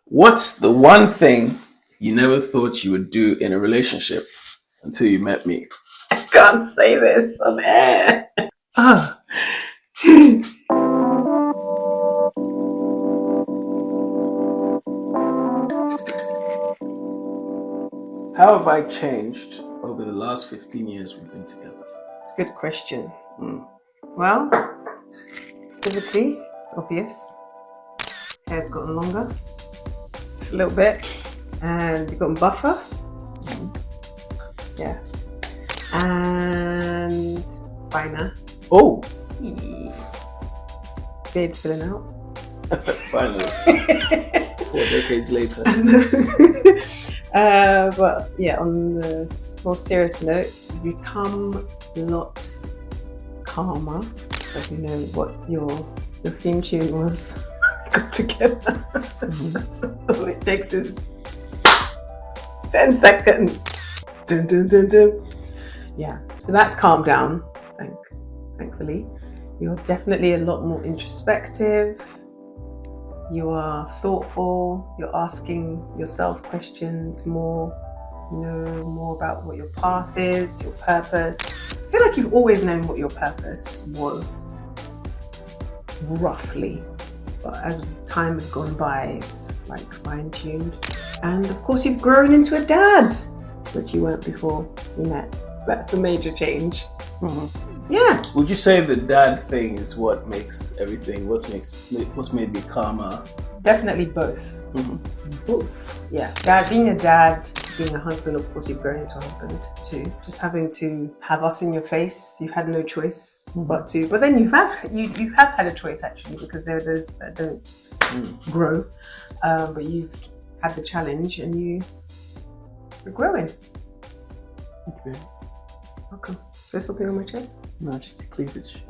What's the one thing you never thought you would do in a relationship until you met me? I can't say this on air. Ah. How have I changed over the last 15 years we've been together? Good question. Well, physically, it's obvious. Hair's gotten longer. Just a little bit. And you've gotten buffer. Yeah. And finer. Oh, Beard's filling out. finally. 4 decades later. But yeah, on the more serious note, you become a lot calmer, as you know what your theme tune was. Got together. All it takes is 10 seconds. Dun, dun, dun, dun. Yeah, so that's calmed down, thankfully. You're definitely a lot more introspective. You are thoughtful. You're asking yourself questions more. You know more about what your path is, your purpose. I feel like you've always known what your purpose was, roughly. But as time has gone by, it's like fine-tuned. And of course, you've grown into a dad, which you weren't before we met. That's a major change. Yeah. Would you say the dad thing is what makes everything? What's made me calmer? Definitely both. Both. Yeah. Being a dad, being a husband, of course, you've grown into a husband too. Just having to have us in your face, you've had no choice but to. But then you have had a choice actually, because there are those that don't grow. But you've had the challenge and you're growing. Okay. Welcome. Is there something on my chest? No, just the cleavage.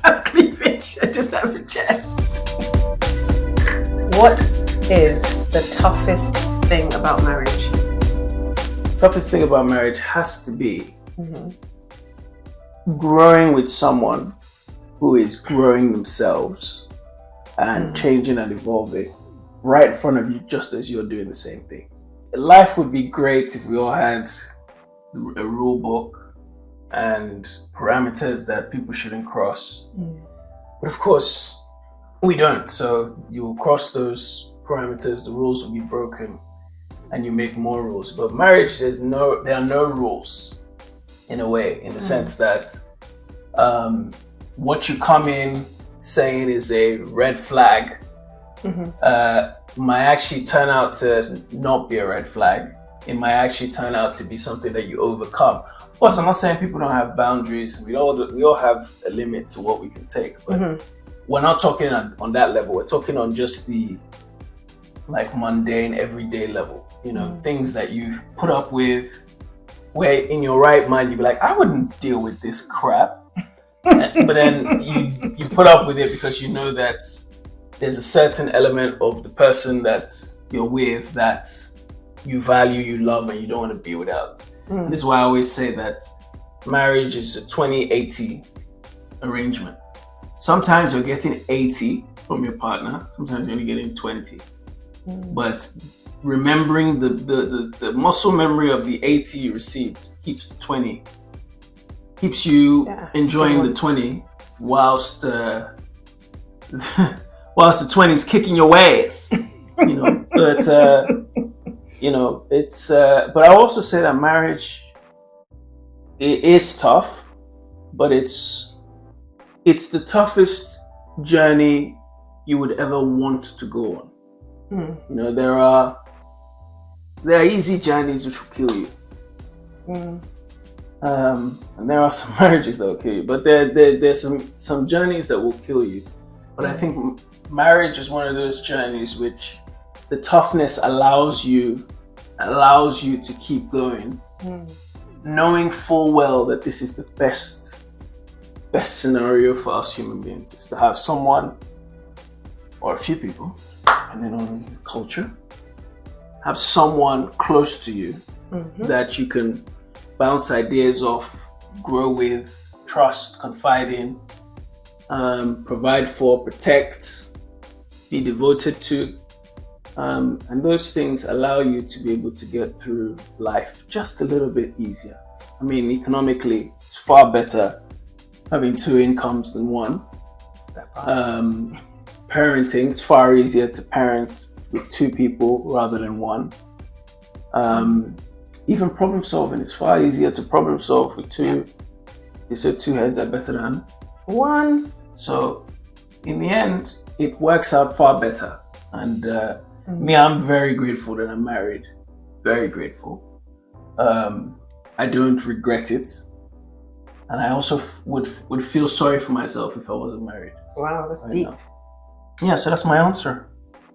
I have cleavage. I just have a chest. What is the toughest thing about marriage? Toughest thing about marriage has to be growing with someone who is growing themselves and changing and evolving right in front of you, just as you're doing the same thing. Life would be great if we all had a rule book and parameters that people shouldn't cross. But of course, we don't. So you'll cross those parameters, the rules will be broken, and you make more rules. But marriage, there are no rules in a way, in the sense that what you come in saying is a red flag might actually turn out to not be a red flag. It might actually turn out to be something that you overcome. Of course, I'm not saying people don't have boundaries. We all have a limit to what we can take, but we're not talking on that level. We're talking on just the mundane, everyday level. You know, things that you put up with, where in your right mind you'd be like, I wouldn't deal with this crap. But then you put up with it because you know that there's a certain element of the person that you're with that you value, you love, and you don't want to be without. This is why I always say that marriage is a 20-80 arrangement. Sometimes you're getting 80 from your partner, sometimes you're only getting 20. But remembering the muscle memory of the 80 you received keeps the 20, keeps you enjoying the 20 whilst the 20 is kicking your ass, you know. But you know, it's but I also say that marriage, it is tough, but it's the toughest journey you would ever want to go on. You know, there are easy journeys which will kill you, and there are some marriages that will kill you, but there's some journeys that will kill you. But I think marriage is one of those journeys which the toughness allows you to keep going, knowing full well that this is the best scenario for us human beings, is to have someone or a few people, depending on culture, have someone close to you that you can bounce ideas off, grow with, trust, confide in, provide for, protect, be devoted to. And those things allow you to be able to get through life just a little bit easier. I mean, economically, it's far better having 2 incomes than 1. Parenting, it's far easier to parent with 2 people rather than 1. Even problem solving, it's far easier to problem solve with 2. They say 2 heads are better than 1. So in the end, it works out far better. And me, I'm very grateful that I'm married. Very grateful. I don't regret it. And I also would feel sorry for myself if I wasn't married. Wow, that's deep. Yeah, so that's my answer.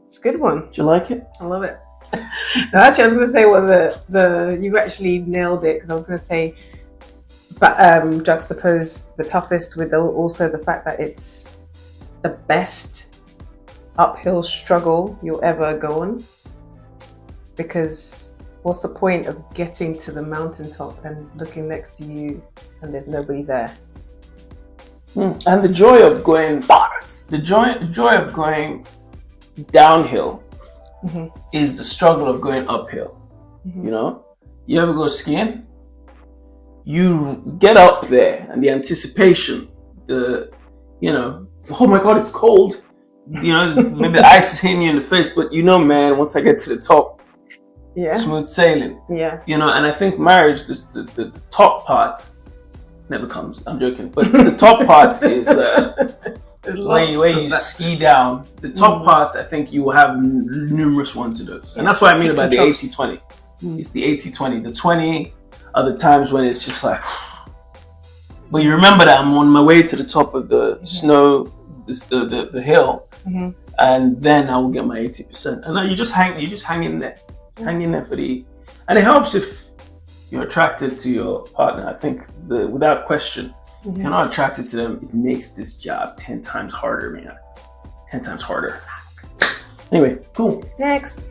It's a good one. Do you like it? I love it. No, actually, I was going to say you actually nailed it, because I was going to say, but juxtapose the toughest with also the fact that it's the best uphill struggle you'll ever go on. Because what's the point of getting to the mountaintop and looking next to you and there's nobody there? And the joy of going, joy of going downhill is the struggle of going uphill. You know, you ever go skiing? You get up there and the anticipation, oh my God, it's cold. Maybe the ice is hitting you in the face, but man, once I get to the top, smooth sailing. Yeah. And I think marriage, the top part never comes. I'm joking, but the top part is where you ski down. The top part, I think you will have numerous ones of those, and that's what I mean about the 80-20. It's the 80-20. The 20 are the times when it's just like, but you remember that I'm on my way to the top of the snow, the hill, and then I will get my 80%. And then you just hang in there, for the. And it helps if you're attracted to your partner. I think without question, if you're not attracted to them, it makes this job 10 times harder, man. 10 times harder. Anyway, cool. Next.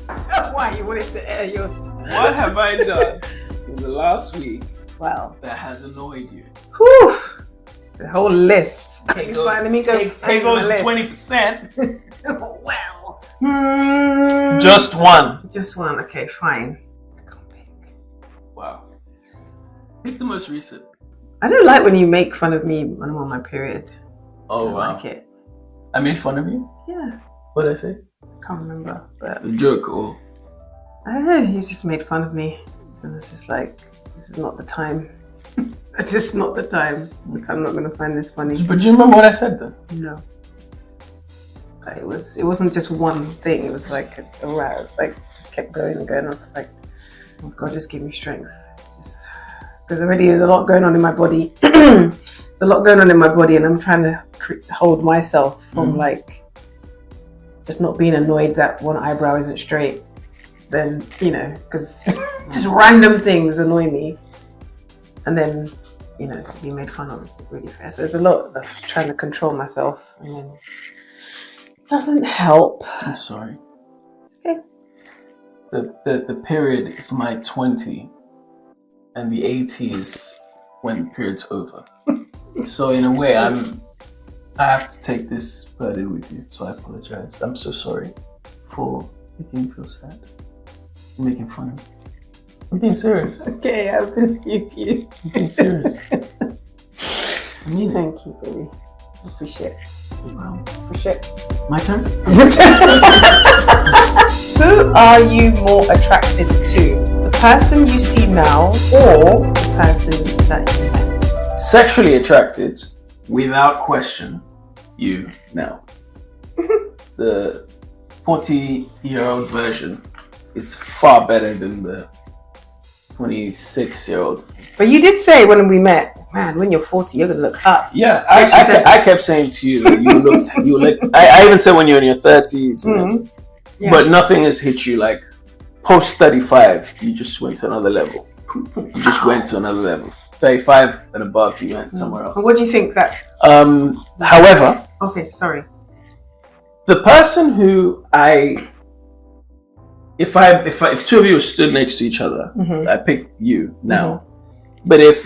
Why you wanted to air your? What have I done in the last week? Wow. That has annoyed you? Whew. The whole list. Pay goes to 20%. Well. Just one. Just one. Okay, fine. Wow. Pick the most recent. I don't like when you make fun of me when I'm on my period. Oh, wow. I like it. I made fun of you? Yeah. What did I say? Can't remember. But a joke or? I don't know, you just made fun of me. And it's just like, this is not the time. It's just not the time. Like, I'm not going to find this funny. But do you remember what I said then? No. It wasn't just one thing. It was like a route. It's like, just kept going and going. I was like, oh God, just give me strength. Because already there's a lot going on in my body. There's a lot going on in my body, and I'm trying to hold myself from like just not being annoyed that one eyebrow isn't straight. Then, because just random things annoy me. And then, to be made fun of is really fair. So there's a lot of trying to control myself, and then it doesn't help. I'm sorry. Okay. The period is my 20, and the 80 is when the period's over. So in a way, I have to take this burden with you. So I apologize. I'm so sorry for making you feel sad, making fun of me. I'm being serious. Okay, I believe you. I'm being serious. I mean, thank you, baby. I appreciate it. Wow. Appreciate it. My turn? Who are you more attracted to? The person you see now or the person that you met? Sexually attracted, without question, you now. The 40-year-old version is far better than the 26-year-old. But you did say when we met, man, when you're 40, you're gonna look hot. Yeah, I kept saying to you that you look. I even said when you're in your 30s, Yeah. But nothing has hit you like post 35. You just went to another level. You just went to another level. 35 and above, you went somewhere else. And what do you think that? However, okay, sorry. The person who if two of you stood next to each other, I pick you now. But if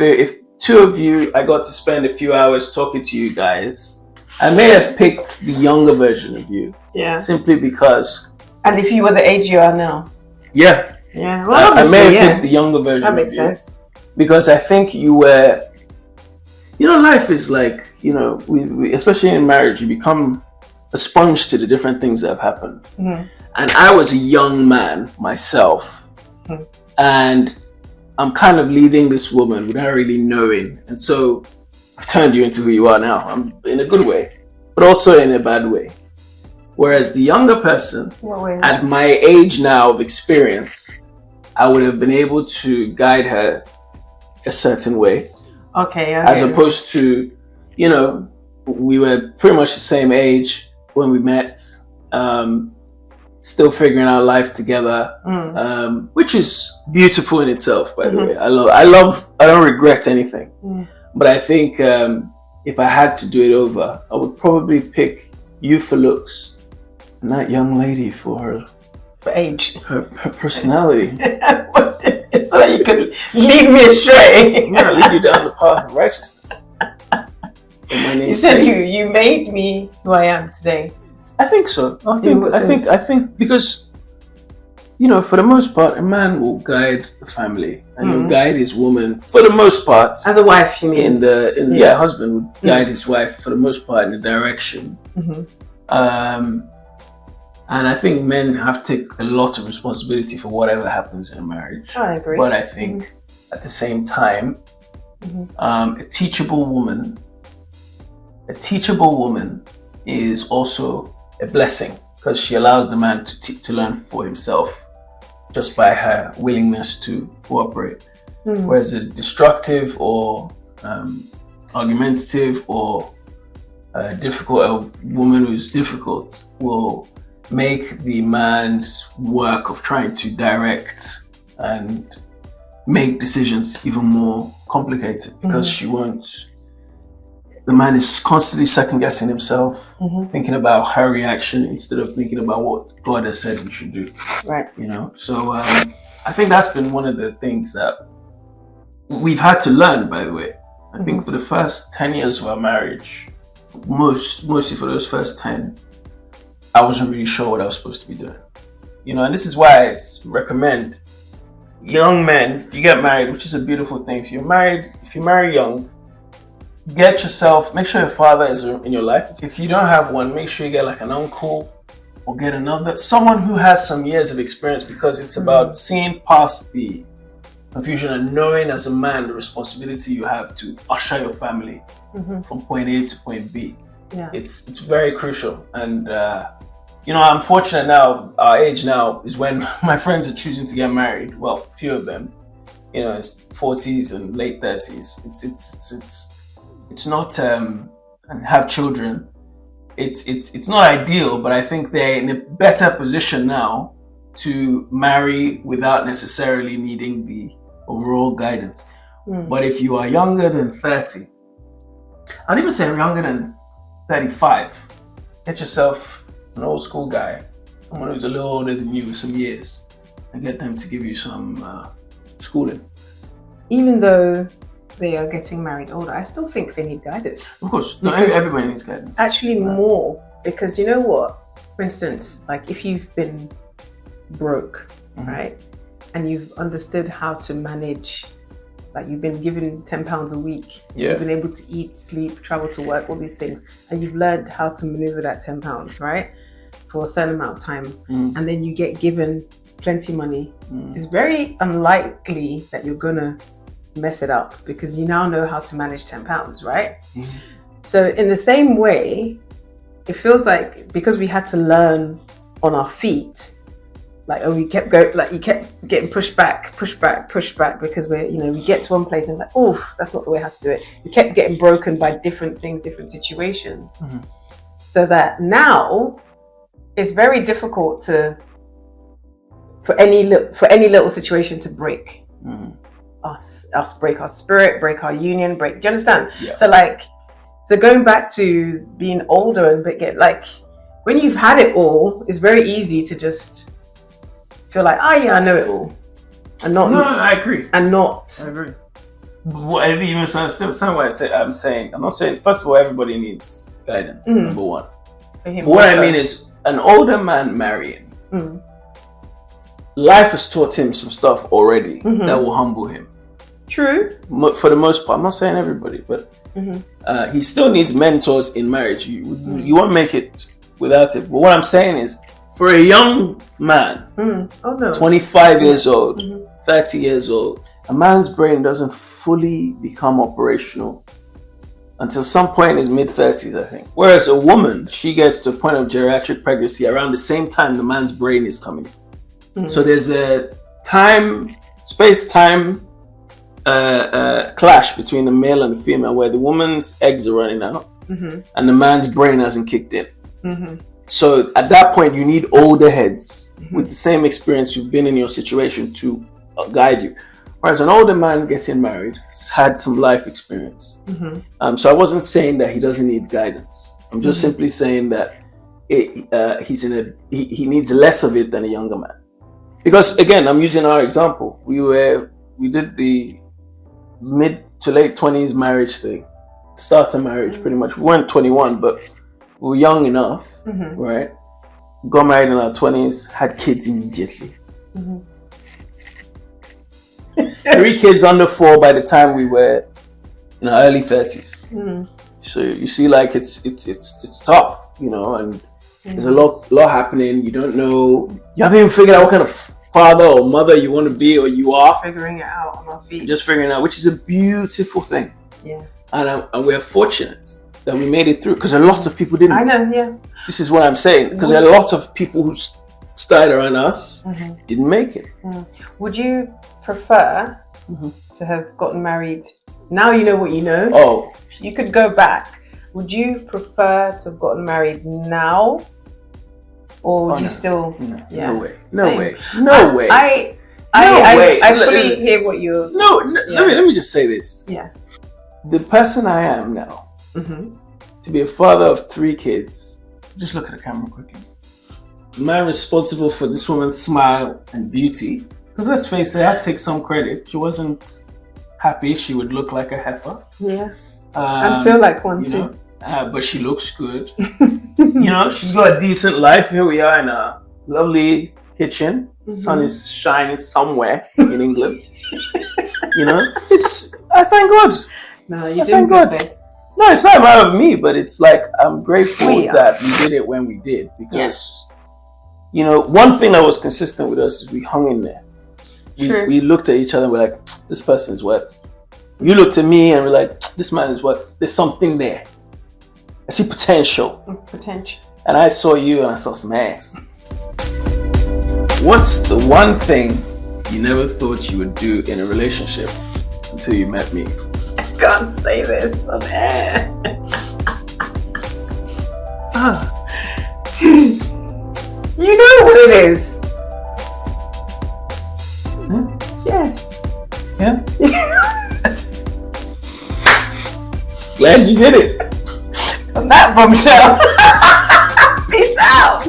two of you, I got to spend a few hours talking to you guys, I may have picked the younger version of you. Yeah. Simply because And if you were the age you are now? Yeah. Yeah. Well, I may have picked the younger version. That makes sense. Because I think life is like, we especially in marriage, you become a sponge to the different things that have happened. Mm-hmm. And I was a young man myself. Mm-hmm. And I'm kind of leading this woman without really knowing. And so I've turned you into who you are now. I'm in a good way, but also in a bad way. Whereas the younger person, at my age now of experience, I would have been able to guide her a certain way. Okay. As opposed to, we were pretty much the same age when we met, still figuring out life together, which is beautiful in itself, by the way. I don't regret anything. But I think if I had to do it over, I would probably pick you for looks and that young lady for her age, her personality. So that you could lead me astray. Yeah, lead you down the path of righteousness. You said you made me who I am today. I think so. I think because for the most part, a man will guide the family and he'll guide his woman for the most part. As a wife, you mean? A husband would guide his wife for the most part in the direction. And I think men have to take a lot of responsibility for whatever happens in a marriage. I agree. But I think at the same time, a teachable woman is also a blessing because she allows the man to learn for himself just by her willingness to cooperate. Whereas a destructive or argumentative or a woman who's difficult will make the man's work of trying to direct and make decisions even more complicated because the man is constantly second guessing himself, thinking about her reaction instead of thinking about what God has said we should do. Right. So I think that's been one of the things that we've had to learn, by the way. I think for the first 10 years of our marriage, mostly for those first 10, I wasn't really sure what I was supposed to be doing. And this is why I recommend young men, you get married, which is a beautiful thing. If you marry young, make sure your father is in your life. If you don't have one, make sure you get like an uncle or get someone who has some years of experience because it's about seeing past the confusion and knowing as a man the responsibility you have to usher your family from point A to point B. Yeah. It's very crucial. And I'm fortunate now, our age now is when my friends are choosing to get married. Well, a few of them, it's 40s and late 30s. It's not and have children. It's not ideal, but I think they're in a better position now to marry without necessarily needing the overall guidance. But if you are younger than 30, I'd even say younger than 35, get yourself an old school guy, someone who's a little older than you with some years, and get them to give you some schooling. Even though they are getting married older, I still think they need guidance. Of course, no, everybody needs guidance. Actually, more, because you know what? For instance, like if you've been broke, right, and you've understood how to manage, like you've been given £10 a week, you've been able to eat, sleep, travel to work, all these things, and you've learned how to maneuver that £10, right, for a certain amount of time, and then you get given plenty money. It's very unlikely that you're gonna mess it up because you now know how to manage £10, right? So in the same way, it feels like because we had to learn on our feet, we kept going, you kept getting pushed back because we get to one place and that's not the way how to do it. We kept getting broken by different things, different situations. So that now it's very difficult for any little situation to break us break our spirit, break our union, do you understand? So going back to being older and when you've had it all, it's very easy to just feel like, I know it all, and not. No, I agree. And not. I agree. What I even I'm saying. I'm not saying. First of all, everybody needs guidance. Number one. But what I mean is, an older man marrying life has taught him some stuff already that will humble him. True. For the most part, I'm not saying everybody, but he still needs mentors in marriage. You won't make it without it. But what I'm saying is, for a young man, 25 years old, 30 years old, a man's brain doesn't fully become operational until some point in his mid-30s, I think. Whereas a woman, she gets to a point of geriatric pregnancy around the same time the man's brain is coming. So there's a space-time clash between the male and the female, where the woman's eggs are running out and the man's brain hasn't kicked in. So at that point, you need older heads with the same experience who've been in your situation to guide you. Whereas an older man getting married has had some life experience. So I wasn't saying that he doesn't need guidance. I'm just simply saying that he needs less of it than a younger man. Because again, I'm using our example. We did the mid to late 20s marriage thing, start a marriage pretty much. We weren't 21, but we were young enough, right? Got married in our 20s, had kids immediately. 3 kids under 4 by the time we were in our early 30s. So you see, like it's tough, you know, and there's a lot happening. You don't know. You haven't even figured out what kind of father or mother you want to be, or you are figuring it out on our feet. Just figuring it out, which is a beautiful thing. Yeah. And we're fortunate that we made it through, because a lot of people didn't. I know. Yeah. This is what I'm saying, because a lot of people who started around us didn't make it. Would you prefer to have gotten married? Now you know what you know. Oh. You could go back. Would you prefer to have gotten married now? Or would you still... No way. I fully hear what you're... Let me just say this. Yeah. The person I am now, to be a father of 3 kids, just look at the camera quickly. The man responsible for this woman's smile and beauty, because let's face it, I have to take some credit. She wasn't happy. She would look like a heifer. Yeah. I feel like one too. But she looks good. You know, she's got a decent life. Here we are in a lovely kitchen. Sun is shining somewhere in England. You know, I thank God. No, you didn't go there. No, it's not a matter of me, but it's like I'm grateful that we did it when we did, because you know, one thing that was consistent with us is we hung in there. We looked at each other and we're like, this person is worth. You looked at me and we're like, this man is worth. There's something there. I see potential. And I saw you and I saw some ass. What's the one thing you never thought you would do in a relationship until you met me? I can't say this on air. You know what it is. Yes. Yeah. Glad you did it. On that bombshell. Peace out.